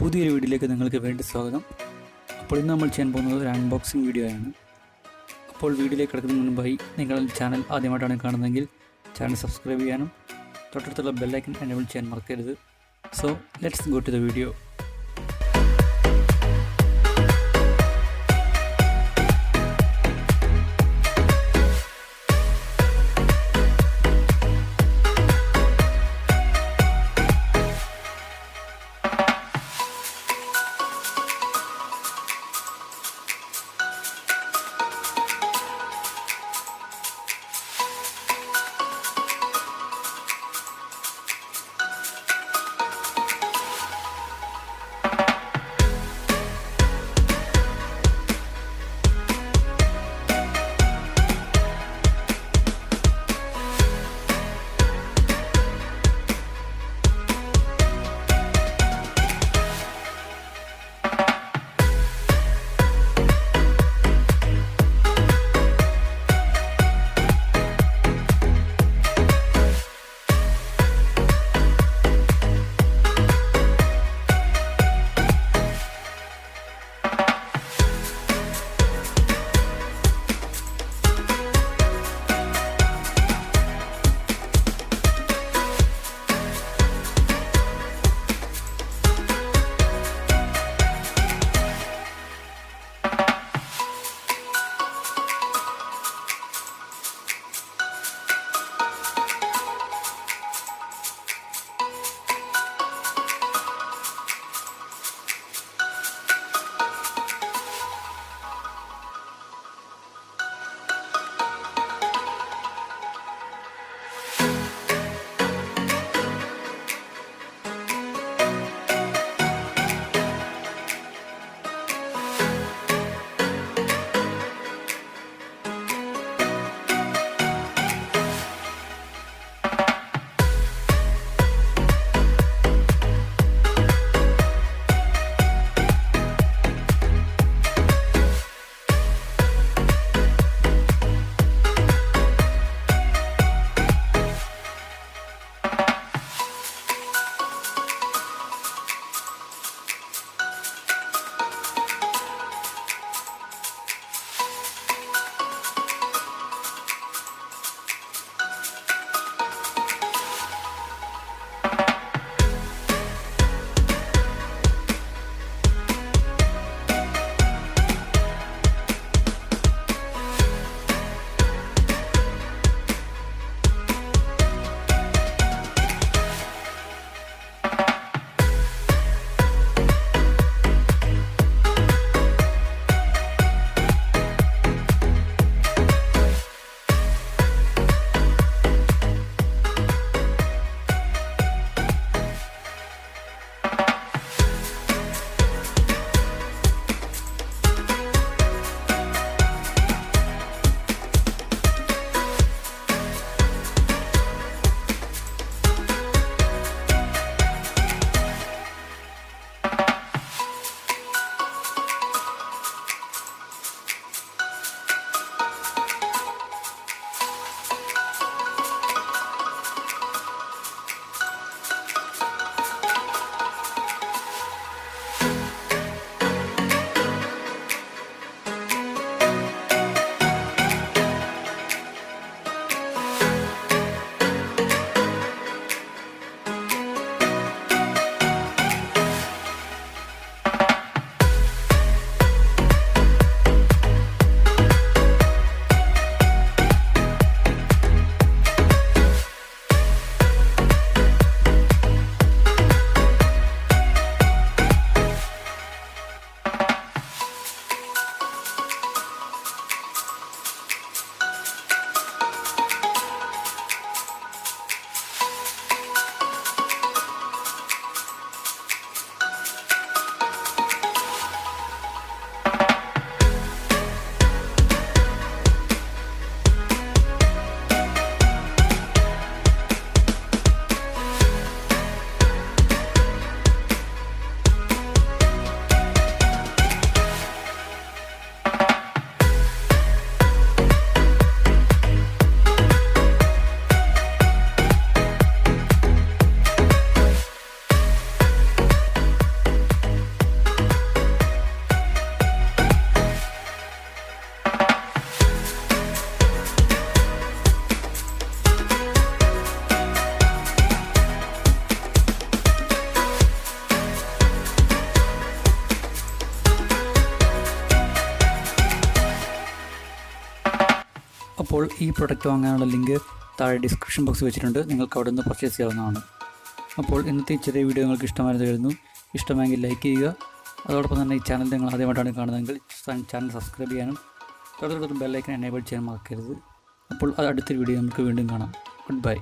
പുതിയൊരു വീഡിയോയിലേക്ക് നിങ്ങൾക്ക് വേണ്ടി സ്വാഗതം. അപ്പോൾ ഇന്ന് നമ്മൾ ചെയ്യാൻ പോകുന്നത് ഒരു അൺബോക്സിങ് വീഡിയോ ആണ്. അപ്പോൾ വീഡിയോയിലേക്ക് കിടക്കുന്നതിന് മുൻപായി നിങ്ങൾ ചാനൽ ആദ്യമായിട്ടാണ് കാണുന്നതെങ്കിൽ ചാനൽ സബ്സ്ക്രൈബ് ചെയ്യാനും തൊട്ടടുത്തുള്ള ബെല്ലൈക്കൻ എനേബിൾ ചെയ്യാൻ മറക്കരുത്. So let's go to the video. അപ്പോൾ ഈ പ്രൊഡക്റ്റ് വാങ്ങാനുള്ള ലിങ്ക് താഴെ ഡിസ്ക്രിപ്ഷൻ ബോക്സ് വെച്ചിട്ടുണ്ട്. നിങ്ങൾക്ക് അവിടെ നിന്ന് പർച്ചേസ് ചെയ്യാവുന്നതാണ്. അപ്പോൾ ഇന്നത്തെ ചെറിയ വീഡിയോ നിങ്ങൾക്ക് ഇഷ്ടമായെന്ന് കരുതുന്നു. ഇഷ്ടമായെങ്കിൽ ലൈക്ക് ചെയ്യുക. അതോടൊപ്പം തന്നെ ഈ ചാനൽ നിങ്ങൾ ആദ്യമായിട്ടാണ് കാണുന്നതെങ്കിൽ ചാനൽ സബ്സ്ക്രൈബ് ചെയ്യാനും തൊട്ടടുത്ത ബെല്ലൈക്കൻ എനേബിൾ ചെയ്യാൻ മറക്കരുത്. അപ്പോൾ അത് അടുത്തൊരു വീഡിയോ നമുക്ക് വീണ്ടും കാണാം. Good bye.